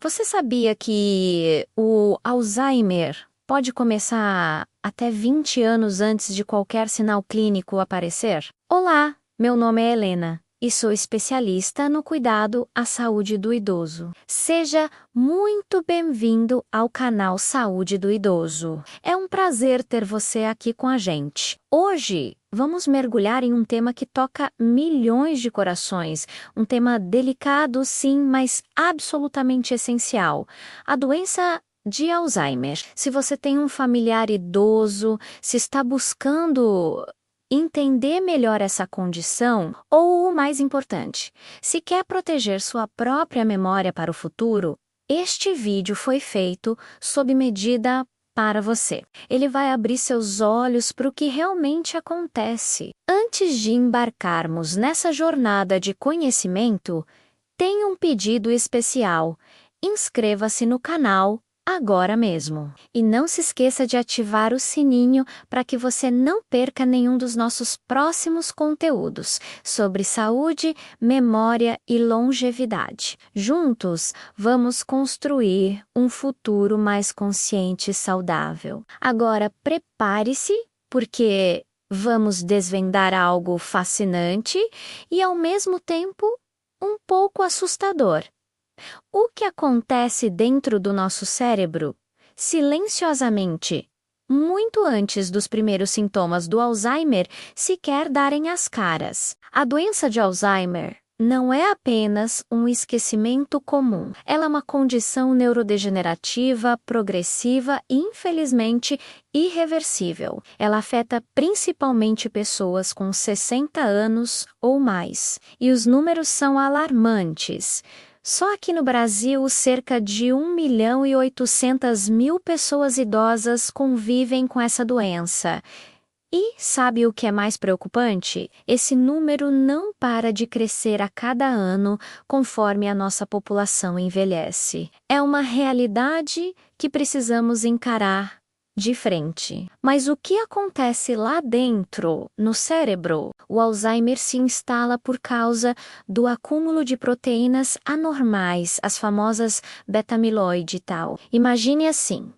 Você sabia que o Alzheimer pode começar até 20 anos antes de qualquer sinal clínico aparecer? Olá, meu nome é Helena e sou especialista no cuidado à saúde do idoso. Seja muito bem-vindo ao canal Saúde do Idoso. É um prazer ter você aqui com a gente. Hoje, vamos mergulhar em um tema que toca milhões de corações, um tema delicado, sim, mas absolutamente essencial: a doença de Alzheimer. Se você tem um familiar idoso, se está buscando entender melhor essa condição, ou o mais importante, se quer proteger sua própria memória para o futuro, este vídeo foi feito sob medida para você. Ele vai abrir seus olhos para o que realmente acontece. Antes de embarcarmos nessa jornada de conhecimento, tem um pedido especial. Inscreva-se no canal agora mesmo. E não se esqueça de ativar o sininho para que você não perca nenhum dos nossos próximos conteúdos sobre saúde, memória e longevidade. Juntos, vamos construir um futuro mais consciente e saudável. Agora, prepare-se, porque vamos desvendar algo fascinante e, ao mesmo tempo, um pouco assustador. O que acontece dentro do nosso cérebro, silenciosamente, muito antes dos primeiros sintomas do Alzheimer sequer darem as caras? A doença de Alzheimer não é apenas um esquecimento comum. Ela é uma condição neurodegenerativa, progressiva e, infelizmente, irreversível. Ela afeta principalmente pessoas com 60 anos ou mais. E os números são alarmantes. Só aqui no Brasil, cerca de 1.800.000 pessoas idosas convivem com essa doença. E sabe o que é mais preocupante? Esse número não para de crescer a cada ano conforme a nossa população envelhece. É uma realidade que precisamos encarar de frente. Mas o que acontece lá dentro, no cérebro? O Alzheimer se instala por causa do acúmulo de proteínas anormais, as famosas beta-amiloide e tal. Imagine assim: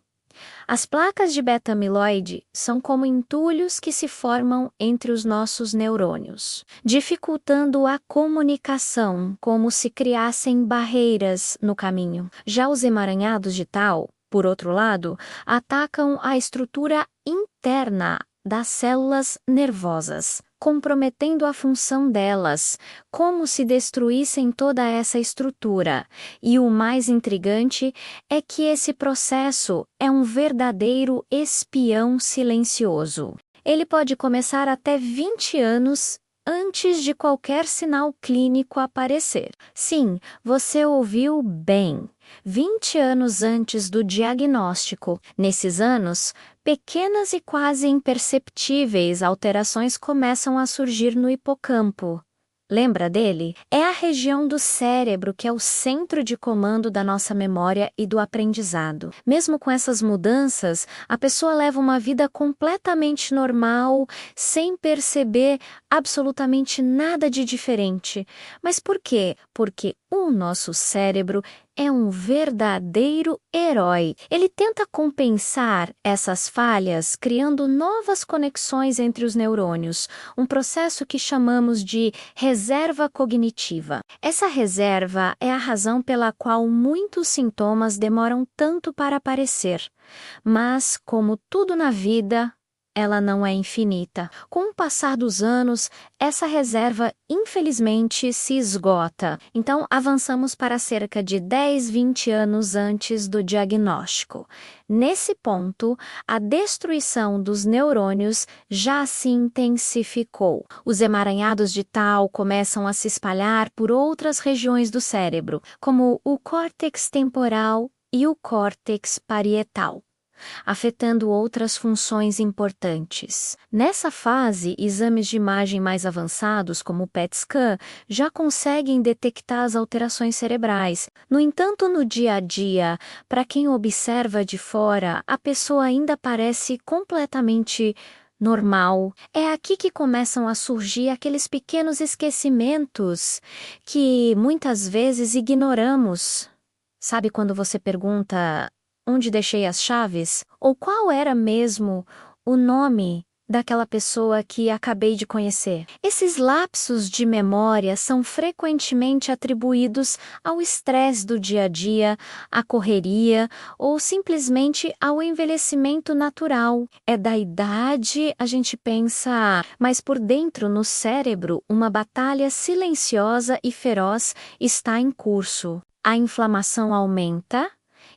as placas de beta-amiloide são como entulhos que se formam entre os nossos neurônios, dificultando a comunicação, como se criassem barreiras no caminho. Já os emaranhados de Tau, por outro lado, atacam a estrutura interna das células nervosas, comprometendo a função delas, como se destruíssem toda essa estrutura. E o mais intrigante é que esse processo é um verdadeiro espião silencioso. Ele pode começar até 20 anos antes de qualquer sinal clínico aparecer. Sim, você ouviu bem. 20 anos antes do diagnóstico. Nesses anos, pequenas e quase imperceptíveis alterações começam a surgir no hipocampo. Lembra dele? É a região do cérebro que é o centro de comando da nossa memória e do aprendizado. Mesmo com essas mudanças, a pessoa leva uma vida completamente normal, sem perceber absolutamente nada de diferente. Mas por quê? Porque o nosso cérebro é um verdadeiro herói. Ele tenta compensar essas falhas criando novas conexões entre os neurônios, um processo que chamamos de reserva cognitiva. Essa reserva é a razão pela qual muitos sintomas demoram tanto para aparecer. Mas, como tudo na vida, ela não é infinita. Com o passar dos anos, essa reserva, infelizmente, se esgota. Então, avançamos para cerca de 10, 20 anos antes do diagnóstico. Nesse ponto, a destruição dos neurônios já se intensificou. Os emaranhados de Tau começam a se espalhar por outras regiões do cérebro, como o córtex temporal e o córtex parietal, afetando outras funções importantes. Nessa fase, exames de imagem mais avançados, como o PET scan, já conseguem detectar as alterações cerebrais. No entanto, no dia a dia, para quem observa de fora, a pessoa ainda parece completamente normal. É aqui que começam a surgir aqueles pequenos esquecimentos que muitas vezes ignoramos. Sabe quando você pergunta onde deixei as chaves? Ou qual era mesmo o nome daquela pessoa que acabei de conhecer? Esses lapsos de memória são frequentemente atribuídos ao estresse do dia a dia, à correria ou simplesmente ao envelhecimento natural. É da idade, a gente pensa, mas por dentro, no cérebro, uma batalha silenciosa e feroz está em curso. A inflamação aumenta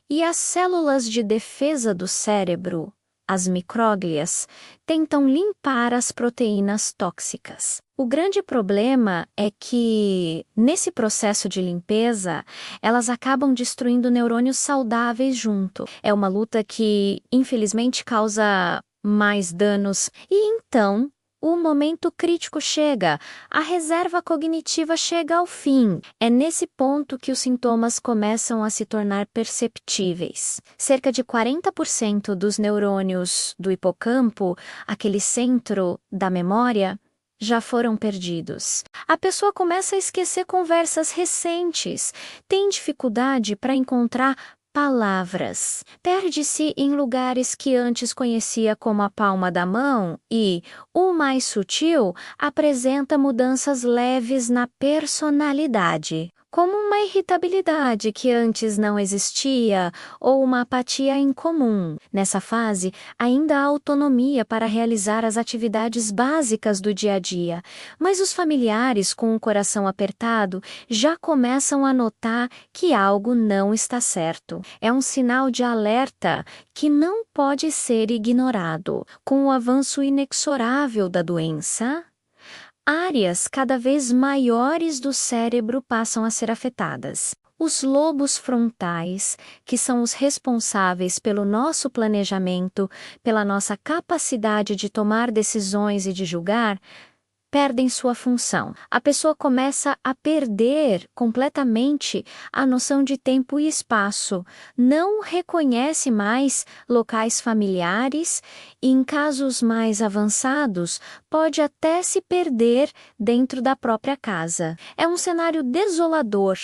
e as células de defesa do cérebro, as micróglias, tentam limpar as proteínas tóxicas. O grande problema é que, nesse processo de limpeza, elas acabam destruindo neurônios saudáveis junto. É uma luta que, infelizmente, causa mais danos. E então, o momento crítico chega, a reserva cognitiva chega ao fim. É nesse ponto que os sintomas começam a se tornar perceptíveis. Cerca de 40% dos neurônios do hipocampo, aquele centro da memória, já foram perdidos. A pessoa começa a esquecer conversas recentes, tem dificuldade para encontrar palavras. Perde-se em lugares que antes conhecia como a palma da mão e, o mais sutil, apresenta mudanças leves na personalidade, como uma irritabilidade que antes não existia ou uma apatia incomum. Nessa fase, ainda há autonomia para realizar as atividades básicas do dia a dia, mas os familiares com o coração apertado já começam a notar que algo não está certo. É um sinal de alerta que não pode ser ignorado. Com o avanço inexorável da doença, áreas cada vez maiores do cérebro passam a ser afetadas. Os lobos frontais, que são os responsáveis pelo nosso planejamento, pela nossa capacidade de tomar decisões e de julgar, perdem sua função. A pessoa começa a perder completamente a noção de tempo e espaço, não reconhece mais locais familiares e, em casos mais avançados, pode até se perder dentro da própria casa. É um cenário desolador,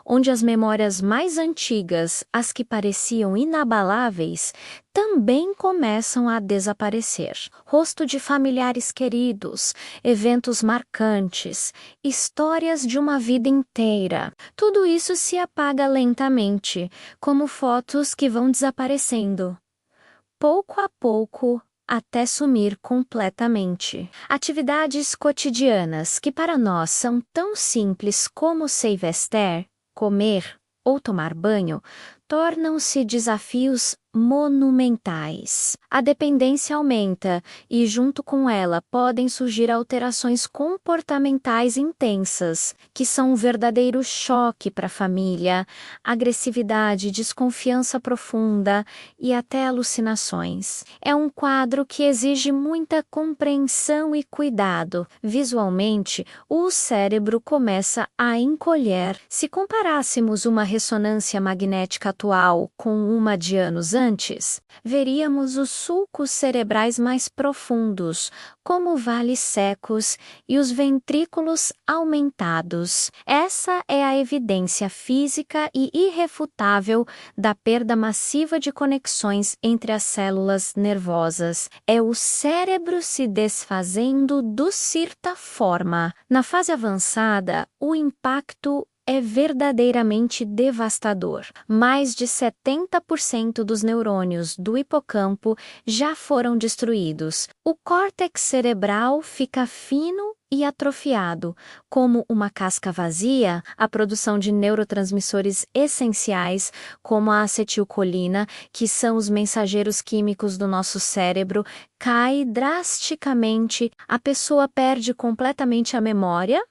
onde as memórias mais antigas, as que pareciam inabaláveis, também começam a desaparecer. Rosto de familiares queridos, eventos marcantes, histórias de uma vida inteira. Tudo isso se apaga lentamente, como fotos que vão desaparecendo. Pouco a pouco, até sumir completamente. Atividades cotidianas que para nós são tão simples como se vestir, comer ou tomar banho, tornam-se desafios monumentais. A dependência aumenta e, junto com ela, podem surgir alterações comportamentais intensas, que são um verdadeiro choque para a família, agressividade, desconfiança profunda e até alucinações. É um quadro que exige muita compreensão e cuidado. Visualmente, o cérebro começa a encolher. Se comparássemos uma ressonância magnética atual com uma de anos antes, veríamos os sulcos cerebrais mais profundos, como vales secos e os ventrículos aumentados. Essa é a evidência física e irrefutável da perda massiva de conexões entre as células nervosas. É o cérebro se desfazendo de certa forma. Na fase avançada, o impacto é verdadeiramente devastador. Mais de 70% dos neurônios do hipocampo já foram destruídos. O córtex cerebral fica fino e atrofiado. Como uma casca vazia, a produção de neurotransmissores essenciais, como a acetilcolina, que são os mensageiros químicos do nosso cérebro, cai drasticamente. A pessoa perde completamente a memória,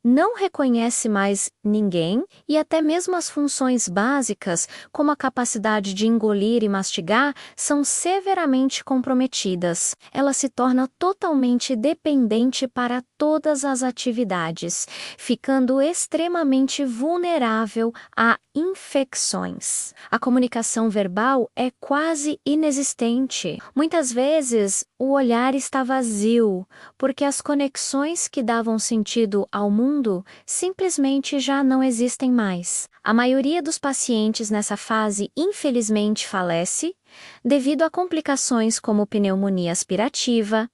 não reconhece mais ninguém e até mesmo as funções básicas, como a capacidade de engolir e mastigar, são severamente comprometidas. Ela se torna totalmente dependente para todas as atividades, ficando extremamente vulnerável a infecções. A comunicação verbal é quase inexistente. Muitas vezes, o olhar está vazio, porque as conexões que davam sentido ao mundo mundo simplesmente já não existem mais. A maioria dos pacientes nessa fase, infelizmente, falece devido a complicações como pneumonia aspirativa,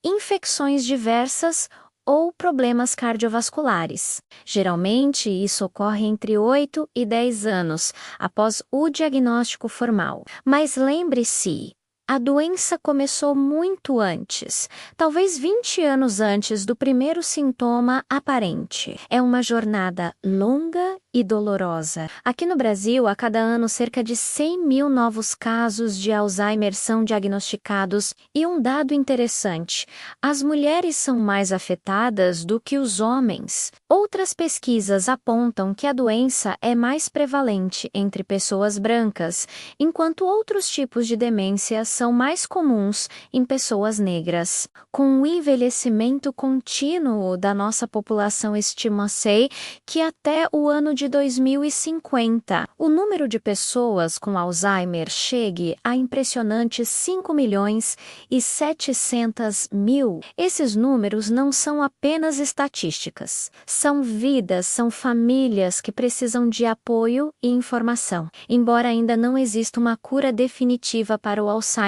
infecções diversas ou problemas cardiovasculares. Geralmente, isso ocorre entre 8 e 10 anos após o diagnóstico formal. Mas lembre-se, a doença começou muito antes, talvez 20 anos antes do primeiro sintoma aparente. É uma jornada longa e dolorosa. Aqui no Brasil, a cada ano, cerca de 100 mil novos casos de Alzheimer são diagnosticados. E um dado interessante: as mulheres são mais afetadas do que os homens. Outras pesquisas apontam que a doença é mais prevalente entre pessoas brancas, enquanto outros tipos de demência são mais comuns em pessoas negras. Com o envelhecimento contínuo da nossa população, estima-se que até o ano de 2050, o número de pessoas com Alzheimer chegue a impressionantes 5.700.000. Esses números não são apenas estatísticas. São vidas, são famílias que precisam de apoio e informação. Embora ainda não exista uma cura definitiva para o Alzheimer,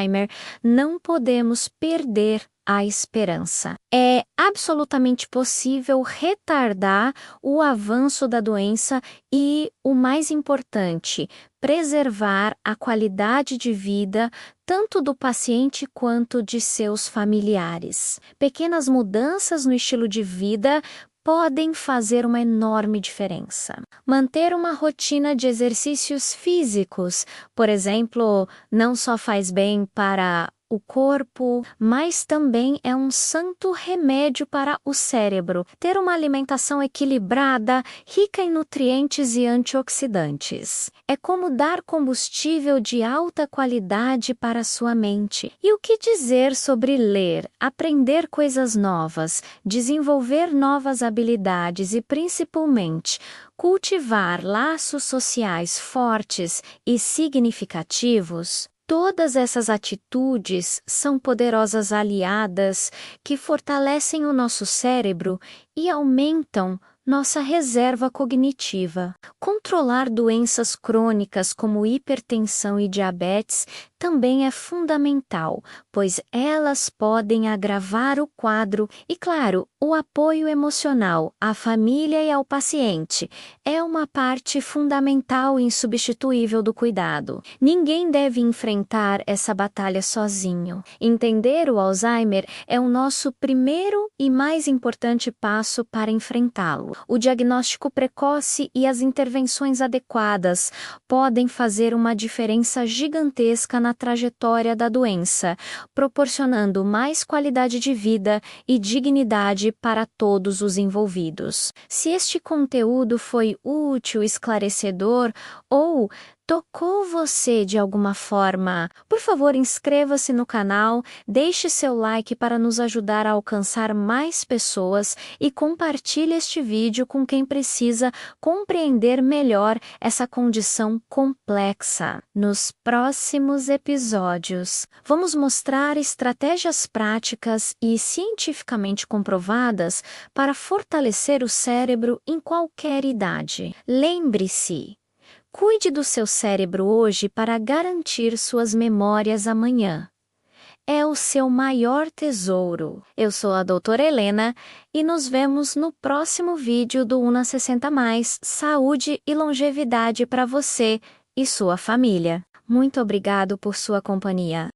não podemos perder a esperança. É absolutamente possível retardar o avanço da doença e, o mais importante, preservar a qualidade de vida tanto do paciente quanto de seus familiares. Pequenas mudanças no estilo de vida podem fazer uma enorme diferença. Manter uma rotina de exercícios físicos, por exemplo, não só faz bem para o corpo, mas também é um santo remédio para o cérebro. Ter uma alimentação equilibrada, rica em nutrientes e antioxidantes. É como dar combustível de alta qualidade para a sua mente. E o que dizer sobre ler, aprender coisas novas, desenvolver novas habilidades e, principalmente, cultivar laços sociais fortes e significativos? Todas essas atitudes são poderosas aliadas que fortalecem o nosso cérebro e aumentam nossa reserva cognitiva. Controlar doenças crônicas como hipertensão e diabetes também é fundamental, pois elas podem agravar o quadro e, claro, o apoio emocional à família e ao paciente é uma parte fundamental e insubstituível do cuidado. Ninguém deve enfrentar essa batalha sozinho. Entender o Alzheimer é o nosso primeiro e mais importante passo para enfrentá-lo. O diagnóstico precoce e as intervenções adequadas podem fazer uma diferença gigantesca na trajetória da doença, proporcionando mais qualidade de vida e dignidade para todos os envolvidos. Se este conteúdo foi útil, esclarecedor ou tocou você de alguma forma, por favor, inscreva-se no canal, deixe seu like para nos ajudar a alcançar mais pessoas e compartilhe este vídeo com quem precisa compreender melhor essa condição complexa. Nos próximos episódios, vamos mostrar estratégias práticas e cientificamente comprovadas para fortalecer o cérebro em qualquer idade. Lembre-se: cuide do seu cérebro hoje para garantir suas memórias amanhã. É o seu maior tesouro. Eu sou a doutora Helena e nos vemos no próximo vídeo do UNA 60+, Saúde e Longevidade para você e sua família. Muito obrigado por sua companhia.